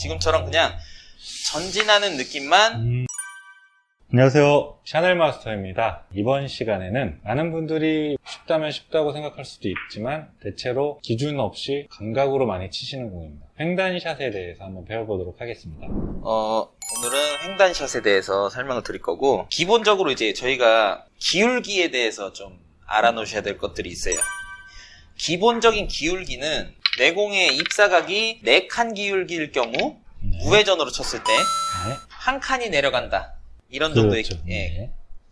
지금처럼 그냥 전진하는 느낌만. 안녕하세요, 샤넬 마스터입니다. 이번 시간에는 많은 분들이 쉽다면 쉽다고 생각할 수도 있지만 대체로 기준 없이 감각으로 많이 치시는 공입니다. 횡단샷에 대해서 한번 배워보도록 하겠습니다. 오늘은 횡단샷에 대해서 설명을 드릴 거고, 기본적으로 이제 저희가 기울기에 대해서 좀 알아놓으셔야 될 것들이 있어요. 기본적인 기울기는 내공의 입사각이 4칸 기울기일 경우 우회전으로 쳤을 때 한 칸이 내려간다. 이런 정도의, 그렇죠.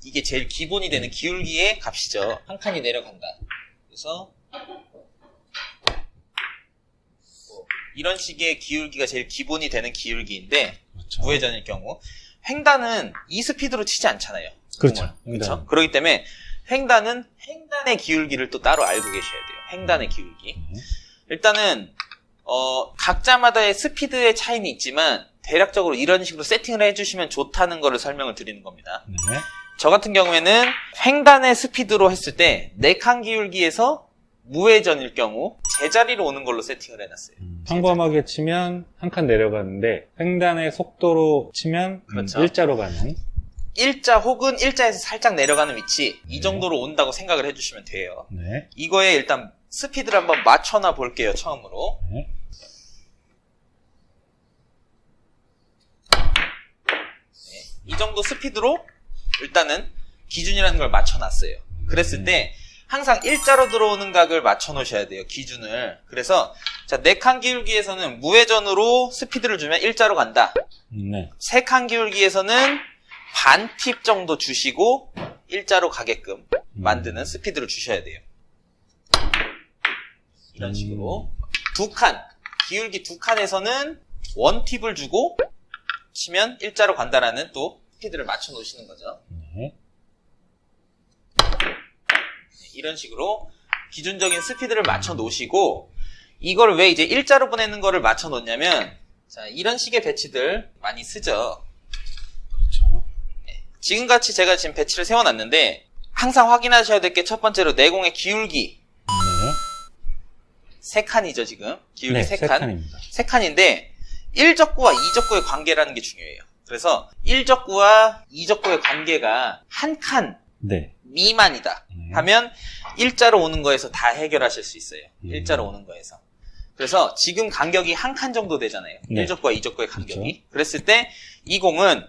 이게 제일 기본이 되는 기울기의 값이죠. 한 칸이 내려간다. 그래서 이런 식의 기울기가 제일 기본이 되는 기울기인데, 그렇죠. 우회전일 경우 횡단은 이 스피드로 치지 않잖아요. 그렇죠. 그렇죠. 그렇기 때문에 횡단은 횡단의 기울기를 또 따로 알고 계셔야 돼요. 횡단의 기울기. 일단은 각자마다의 스피드의 차이는 있지만 대략적으로 이런 식으로 세팅을 해주시면 좋다는 거를 설명을 드리는 겁니다. 네. 저 같은 경우에는 횡단의 스피드로 했을 때 4칸 기울기에서 무회전일 경우 제자리로 오는 걸로 세팅을 해놨어요. 평범하게 치면 한 칸 내려가는데 횡단의 속도로 치면 그렇죠. 일자로 가는, 일자 혹은 일자에서 살짝 내려가는 위치, 이 정도로 온다고 생각을 해주시면 돼요. 네. 이거에 일단 스피드를 한번 맞춰놔 볼게요. 처음으로. 네. 이 정도 스피드로 일단은 기준이라는 걸 맞춰놨어요. 그랬을 때 항상 일자로 들어오는 각을 맞춰놓으셔야 돼요. 기준을. 그래서 자, 4칸 기울기에서는 무회전으로 스피드를 주면 일자로 간다. 네. 3칸 기울기에서는 반 팁 정도 주시고 일자로 가게끔 만드는 스피드를 주셔야 돼요. 이런 식으로. 2칸, 기울기 2칸에서는 1팁을 주고 치면 일자로 간다라는 또 스피드를 맞춰 놓으시는 거죠. 네. 이런 식으로 기준적인 스피드를 맞춰 놓으시고, 이걸 왜 이제 일자로 보내는 거를 맞춰 놓냐면, 자, 이런 식의 배치들 많이 쓰죠. 그렇죠. 지금같이 제가 지금 배치를 세워놨는데, 항상 확인하셔야 될 게 첫 번째로 내공의 기울기. 네. 3칸이죠, 지금. 기울기 네, 3칸. 3칸인데, 1적구와 2적구의 관계라는 게 중요해요. 그래서 1적구와 2적구의 관계가 한 칸 네. 미만이다 하면 일자로 오는 거에서 다 해결하실 수 있어요. 일자로 오는 거에서. 그래서 지금 간격이 한 칸 정도 되잖아요. 네. 1적구와 2적구의 간격이. 그렇죠. 그랬을 때 이 공은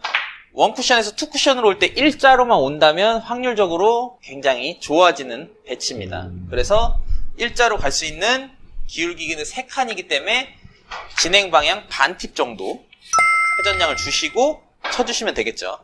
원 쿠션에서 투 쿠션으로 올 때 일자로만 온다면 확률적으로 굉장히 좋아지는 배치입니다. 그래서 일자로 갈 수 있는 기울기는 3칸이기 때문에 진행 방향 반 팁 정도 회전량을 주시고 쳐주시면 되겠죠.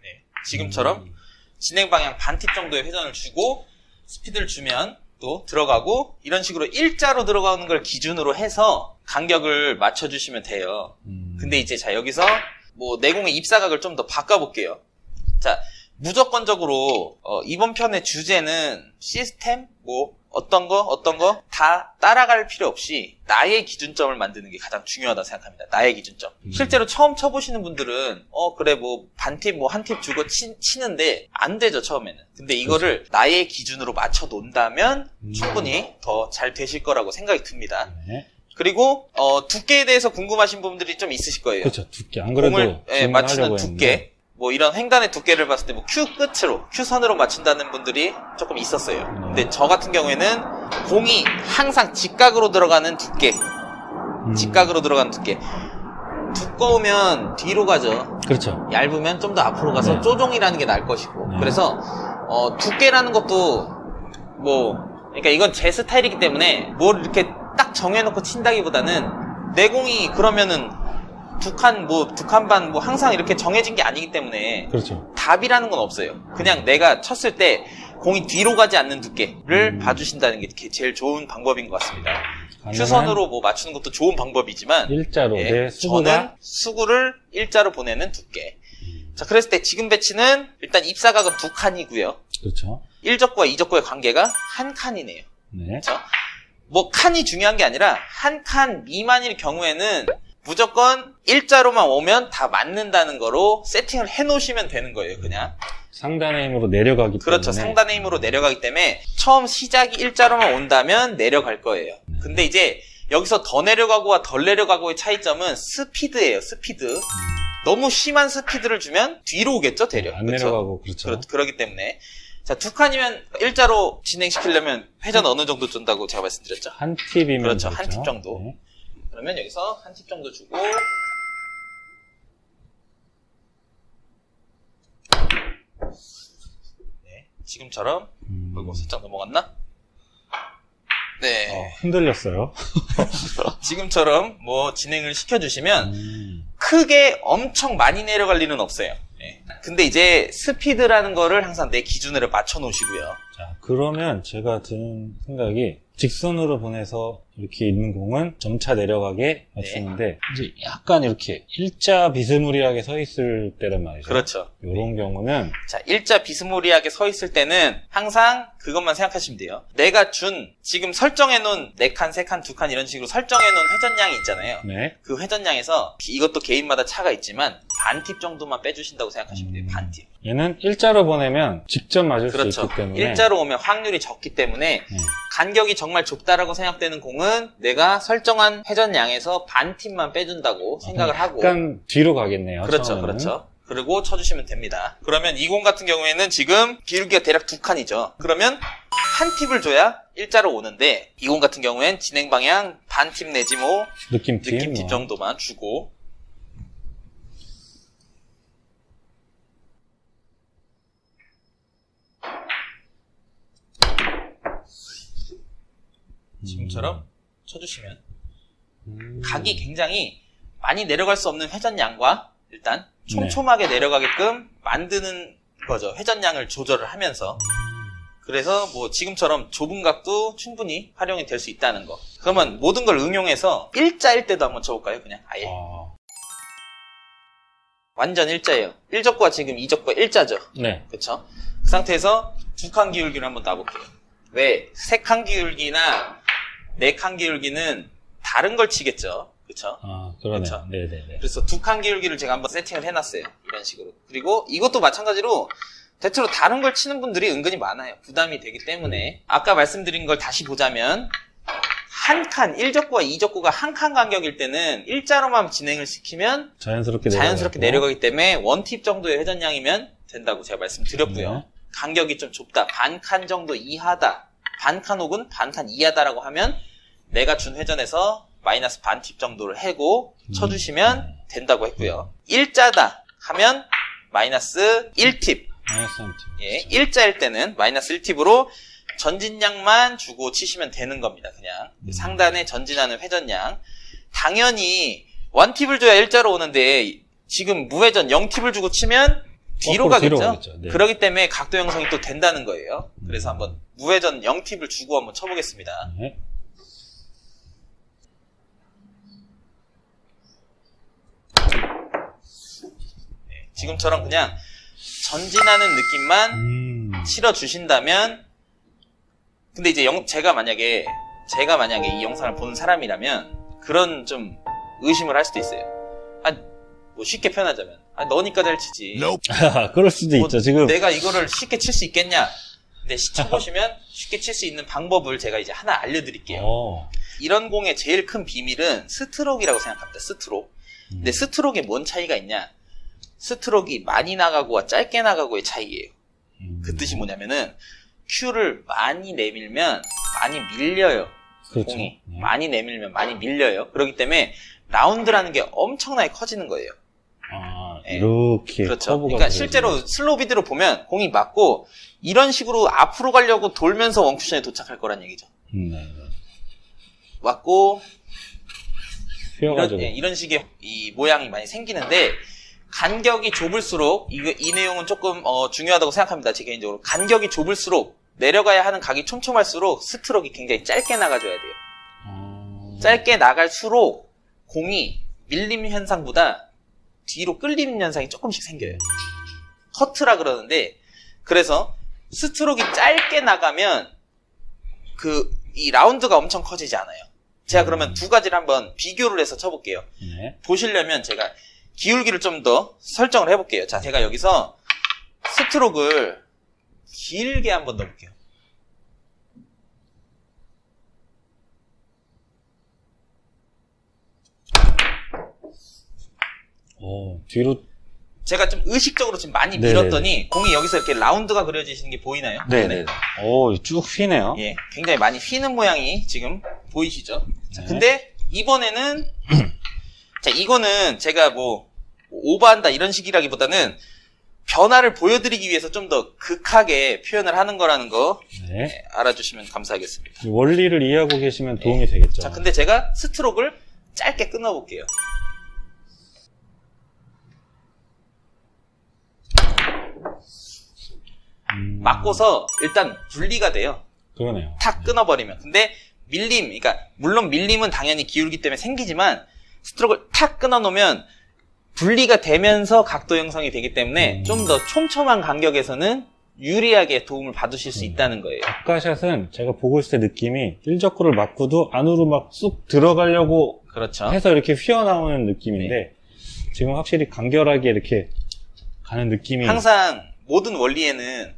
네, 지금처럼 진행 방향 반 팁 정도의 회전을 주고 스피드를 주면 또 들어가고, 이런 식으로 일자로 들어가는 걸 기준으로 해서 간격을 맞춰주시면 돼요. 근데 이제 자, 여기서 뭐 내공의 입사각을 좀 더 바꿔볼게요. 자, 무조건적으로 이번 편의 주제는 시스템, 뭐 어떤 거 다 따라갈 필요 없이 나의 기준점을 만드는 게 가장 중요하다고 생각합니다. 나의 기준점. 실제로 처음 쳐보시는 분들은 그래 뭐 반팁 뭐 한 팁 주고 치는데 안 되죠, 처음에는. 근데 이거를 나의 기준으로 맞춰 놓는다면 충분히 더 잘 되실 거라고 생각이 듭니다. 네. 그리고 두께에 대해서 궁금하신 분들이 좀 있으실 거예요. 그렇죠. 두께. 안 그래도 공을 맞추는 두께. 했는데. 뭐 이런 횡단의 두께를 봤을 때 뭐 Q 끝으로, Q 선으로 맞춘다는 분들이 조금 있었어요. 근데 저 같은 경우에는 공이 항상 직각으로 들어가는 두께. 직각으로 들어가는 두께. 두꺼우면 뒤로 가죠. 그렇죠. 얇으면 좀 더 앞으로 가서 네. 쪼종이라는 게 나을 것이고. 네. 그래서 두께라는 것도 그러니까 이건 제 스타일이기 때문에 뭘 이렇게 딱 정해놓고 친다기보다는 내공이 그러면은 두 칸 반 항상 이렇게 정해진 게 아니기 때문에 그렇죠. 답이라는 건 없어요. 그냥 내가 쳤을 때 공이 뒤로 가지 않는 두께를 봐주신다는 게 제일 좋은 방법인 것 같습니다. 큐선으로 뭐 맞추는 것도 좋은 방법이지만 일자로 내 저는 수구를 일자로 보내는 두께. 자, 그랬을 때 지금 배치는 일단 입사각은 2칸이고요. 그렇죠. 1적구와 2적구의 관계가 한 칸이네요. 네. 그렇죠? 뭐 칸이 중요한 게 아니라 한 칸 미만일 경우에는 무조건 일자로만 오면 다 맞는다는 거로 세팅을 해놓으시면 되는 거예요, 그냥. 상단의 힘으로 내려가기 그렇죠. 때문에. 상단의 힘으로 내려가기 때문에 처음 시작이 일자로만 온다면 내려갈 거예요. 근데 이제 여기서 더 내려가고와 덜 내려가고의 차이점은 스피드예요. 스피드. 너무 심한 스피드를 주면 뒤로 오겠죠, 대략. 안 그렇죠? 내려가고 그렇죠. 그러기 때문에 자, 두 칸이면 일자로 진행시키려면 회전 어느 정도 준다고 제가 말씀드렸죠? 한 팁이면 그렇죠. 되겠죠. 한 팁 정도. 네. 그러면 여기서 한 팁 정도 주고 네, 지금처럼 그리고 살짝 넘어갔나? 네. 흔들렸어요. 지금처럼 뭐 진행을 시켜주시면 크게 엄청 많이 내려갈 리는 없어요. 네. 근데 이제 스피드라는 거를 항상 내 기준으로 맞춰 놓으시고요. 자, 그러면 제가 드는 생각이 직선으로 보내서 이렇게 있는 공은 점차 내려가게 맞추는데 이제 약간 이렇게 일자 비스무리하게 서 있을 때란 말이죠. 그렇죠. 이런 경우는 자, 일자 비스무리하게 서 있을 때는 항상 그것만 생각하시면 돼요. 내가 준 지금 설정해놓은 4칸, 3칸, 2칸 이런 식으로 설정해놓은 회전량이 있잖아요. 네. 그 회전량에서 이것도 개인마다 차가 있지만 반팁 정도만 빼주신다고 생각하시면 돼요. 반팁. 얘는 일자로 보내면 직접 맞을 수 그렇죠. 있기 때문에 일자로 오면 확률이 적기 때문에 간격이 정말 좁다라고 생각되는 공은 내가 설정한 회전량에서 반팁만 빼준다고 생각을 하고 약간 뒤로 가겠네요. 그렇죠. 처음에는. 그렇죠. 그리고 쳐주시면 됩니다. 그러면 이 공 같은 경우에는 지금 기울기가 대략 2칸이죠. 그러면 한 팁을 줘야 일자로 오는데 이 공 같은 경우엔 진행 방향 반팁 내지 뭐 느낌팁 정도만 주고 지금처럼 쳐주시면 각이 굉장히 많이 내려갈 수 없는 회전량과 일단 촘촘하게 내려가게끔 만드는 거죠. 회전량을 조절을 하면서. 그래서 뭐 지금처럼 좁은 각도 충분히 활용이 될 수 있다는 거. 그러면 모든 걸 응용해서 일자일 때도 한번 쳐볼까요? 그냥 아예. 완전 일자예요. 1적과 지금 2적과 일자죠. 네. 그렇죠? 그 상태에서 2칸 기울기를 한번 놔볼게요. 왜? 3칸 기울기나 4칸 기울기는 다른 걸 치겠죠. 그렇죠? 아, 그러네요. 그쵸? 네네네. 그래서 2칸 기울기를 제가 한번 세팅을 해놨어요. 이런 식으로. 그리고 이것도 마찬가지로 대체로 다른 걸 치는 분들이 은근히 많아요. 부담이 되기 때문에. 아까 말씀드린 걸 다시 보자면 한 칸, 1적구와 2적구가 한 칸 간격일 때는 일자로만 진행을 시키면 자연스럽게 내려가기 때문에 원팁 정도의 회전량이면 된다고 제가 말씀드렸고요. 네. 간격이 좀 좁다. 반 칸 정도 이하다. 반 칸 혹은 반 칸 이하다라고 하면 내가 준 회전에서 마이너스 반팁 정도를 해고 쳐주시면 된다고 했고요. 일자다 하면 마이너스 1팁. 마이너스 1팁. 예, 일자일 때는 마이너스 1팁으로 전진량만 주고 치시면 되는 겁니다. 그냥 상단에 전진하는 회전량. 당연히 1팁을 줘야 일자로 오는데 지금 무회전 0팁을 주고 치면 뒤로 가겠죠. 네. 그렇기 때문에 각도 형성이 또 된다는 거예요. 그래서 한번 무회전 0팁을 주고 한번 쳐보겠습니다. 네. 지금처럼 그냥 전진하는 느낌만 실어주신다면, 근데 이제 제가 만약에 이 영상을 보는 사람이라면 그런 좀 의심을 할 수도 있어요. 뭐 쉽게 표현하자면 너니까 잘 치지. 그럴 수도 있죠. 지금 내가 이거를 쉽게 칠 수 있겠냐? 근데 쳐보시면 쉽게 칠 수 있는 방법을 제가 이제 하나 알려드릴게요. 이런 공의 제일 큰 비밀은 스트로크라고 생각합니다. 스트로크. 근데 스트로크에 뭔 차이가 있냐? 스트로크가 많이 나가고와 짧게 나가고의 차이예요. 그 뜻이 뭐냐면은 큐를 많이 내밀면 많이 밀려요. 그렇죠. 공이 많이 내밀면 많이 밀려요. 그렇기 때문에 라운드라는 게 엄청나게 커지는 거예요. 이렇게 그렇죠. 커브가 그러니까 실제로 슬로우 비드로 보면 공이 맞고 이런 식으로 앞으로 가려고 돌면서 원쿠션에 도착할 거란 얘기죠. 맞고 이런 식의 이 모양이 많이 생기는데, 간격이 좁을수록 이 내용은 조금 중요하다고 생각합니다. 제 개인적으로 간격이 좁을수록 내려가야 하는 각이 촘촘할수록 스트로크가 굉장히 짧게 나가줘야 돼요. 짧게 나갈수록 공이 밀림 현상보다 뒤로 끌리는 현상이 조금씩 생겨요. 커트라 그러는데, 그래서 스트로크가 짧게 나가면 이 라운드가 엄청 커지지 않아요. 제가 그러면 두 가지를 한번 비교를 해서 쳐볼게요. 보시려면 제가 기울기를 좀 더 설정을 해볼게요. 자, 제가 여기서 스트로크를 길게 한번 넣어볼게요. 뒤로. 제가 좀 의식적으로 지금 많이 네네. 밀었더니 공이 여기서 이렇게 라운드가 그려지시는 게 보이나요? 네네. 쭉 휘네요. 예, 굉장히 많이 휘는 모양이 지금 보이시죠? 자, 네. 근데 이번에는 자, 이거는 제가 뭐 오버한다 이런 식이라기보다는 변화를 보여드리기 위해서 좀 더 극하게 표현을 하는 거라는 거 네. 알아주시면 감사하겠습니다. 원리를 이해하고 계시면 도움이 되겠죠. 자, 근데 제가 스트로크를 짧게 끊어볼게요. 맞고서 일단 분리가 돼요. 그러네요. 탁 끊어버리면. 근데 밀림, 그러니까 물론 밀림은 당연히 기울기 때문에 생기지만 스트로크를 탁 끊어놓으면 분리가 되면서 각도 형성이 되기 때문에 좀 더 촘촘한 간격에서는 유리하게 도움을 받으실 수 있다는 거예요. 아까샷은 제가 보고 있을 때 느낌이 일적구를 맞고도 안으로 막 쑥 들어가려고 그렇죠. 해서 이렇게 휘어나오는 느낌인데 지금 확실히 간결하게 이렇게 가는 느낌이 항상 모든 원리에는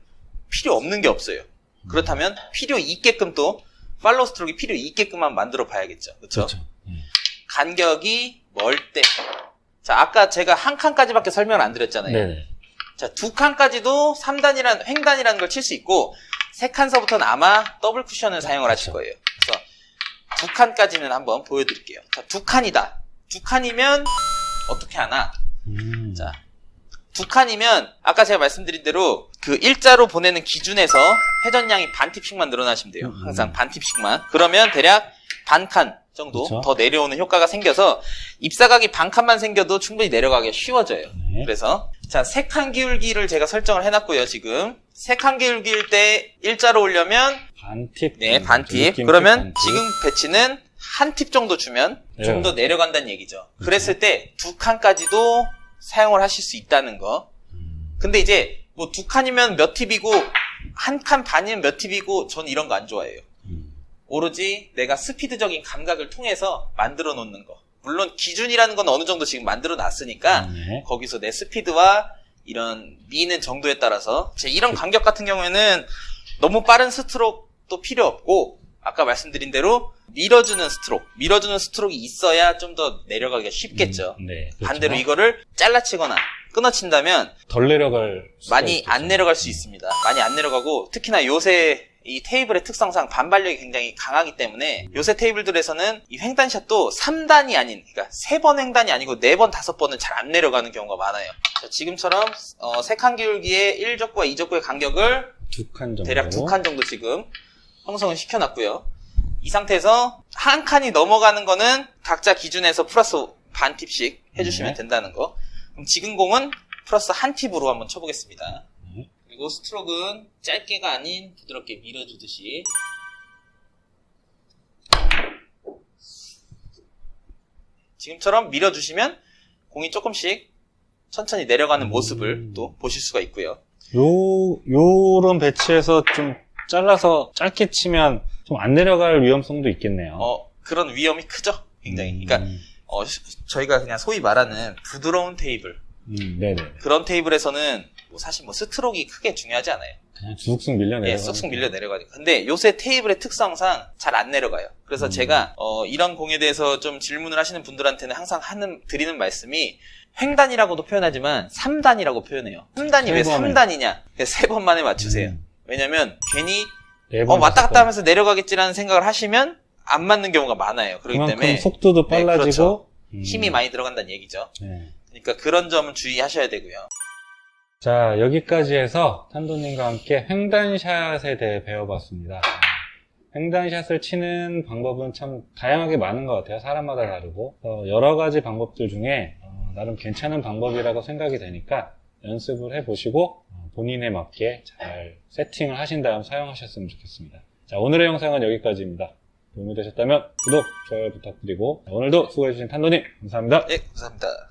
필요 없는 게 없어요. 그렇다면 필요 있게끔 또 팔로우 스트로크가 필요 있게끔만 만들어 봐야겠죠. 그렇죠? 간격이 멀 때. 자, 아까 제가 한 칸까지밖에 설명을 안 드렸잖아요. 네네. 자, 두 칸까지도 3단이라는, 횡단이라는 걸 칠 수 있고, 세 칸서부터는 아마 더블 쿠션을 사용을 하실 거예요. 그래서 두 칸까지는 한번 보여드릴게요. 자, 두 칸이다. 두 칸이면 어떻게 하나? 자, 두 칸이면 아까 제가 말씀드린 대로 그 일자로 보내는 기준에서 회전량이 반 팁씩만 늘어나시면 돼요. 항상 반 팁씩만. 그러면 대략 반 칸 정도 그쵸? 더 내려오는 효과가 생겨서 입사각이 반 칸만 생겨도 충분히 내려가기가 쉬워져요. 네. 그래서 자, 세 칸 기울기를 제가 설정을 해놨고요. 지금 세 칸 기울기일 때 일자로 오려면 반팁. 네, 반팁. 느낌 그러면 반팁. 지금 배치는 한 팁 정도 주면 좀 더 내려간다는 얘기죠. 그랬을 때 두 칸까지도 사용을 하실 수 있다는 거. 근데 이제 뭐 두 칸이면 몇 팁이고 한 칸 반이면 몇 팁이고 전 이런 거 안 좋아해요. 오로지 내가 스피드적인 감각을 통해서 만들어 놓는 거. 물론 기준이라는 건 어느 정도 지금 만들어 놨으니까 네. 거기서 내 스피드와 이런 미는 정도에 따라서 이런 간격 같은 경우에는 너무 빠른 스트로크도 필요 없고 아까 말씀드린 대로 밀어주는 스트로크 있어야 좀 더 내려가기가 쉽겠죠. 네, 그렇죠. 반대로 이거를 잘라치거나 끊어친다면 덜 내려갈 수가 많이 있겠죠. 안 내려갈 수 있습니다. 많이 안 내려가고 특히나 요새 이 테이블의 특성상 반발력이 굉장히 강하기 때문에 요새 테이블들에서는 이 횡단샷도 3단이 아닌, 그러니까 3번 횡단이 아니고 4번, 5번은 잘 안 내려가는 경우가 많아요. 자, 지금처럼 3칸 기울기의 1적구와 2적구의 간격을 두 칸 정도. 대략 2칸 정도 지금 형성을 시켜놨고요. 이 상태에서 한 칸이 넘어가는 거는 각자 기준에서 플러스 반 팁씩 해주시면 네. 된다는 거. 그럼 지금 공은 플러스 한 팁으로 한번 쳐보겠습니다. 네. 그리고 스트로크는 짧게가 아닌 부드럽게 밀어주듯이 지금처럼 밀어주시면 공이 조금씩 천천히 내려가는 모습을 또 보실 수가 있고요. 요런 배치에서 좀 잘라서 짧게 치면 좀 안 내려갈 위험성도 있겠네요. 그런 위험이 크죠? 굉장히. 그러니까 저희가 그냥 소위 말하는 부드러운 테이블 네네. 그런 테이블에서는 사실 스트로크가 크게 중요하지 않아요. 그냥 쑥쑥 밀려 내려가. 예, 쑥쑥 밀려 내려가니까. 근데 요새 테이블의 특성상 잘 안 내려가요. 그래서 제가 이런 공에 대해서 좀 질문을 하시는 분들한테는 항상 드리는 말씀이 횡단이라고도 표현하지만 3단이라고 표현해요. 3단이 왜 3단이냐? 3번 만에 맞추세요. 왜냐면 괜히 왔다 갔다 하면서 내려가겠지라는 생각을 하시면 안 맞는 경우가 많아요. 그렇기 때문에 속도도 빨라지고 네, 그렇죠. 힘이 많이 들어간다는 얘기죠. 네. 그러니까 그런 점은 주의하셔야 되고요. 자, 여기까지 해서 탄도님과 함께 횡단샷에 대해 배워봤습니다. 횡단샷을 치는 방법은 참 다양하게 많은 것 같아요. 사람마다 다르고 여러 가지 방법들 중에 나름 괜찮은 방법이라고 생각이 되니까 연습을 해보시고 본인에 맞게 잘 세팅을 하신 다음 사용하셨으면 좋겠습니다. 자, 오늘의 영상은 여기까지입니다. 도움이 되셨다면 구독, 좋아요 부탁드리고 오늘도 수고해주신 탄도님 감사합니다. 예, 감사합니다.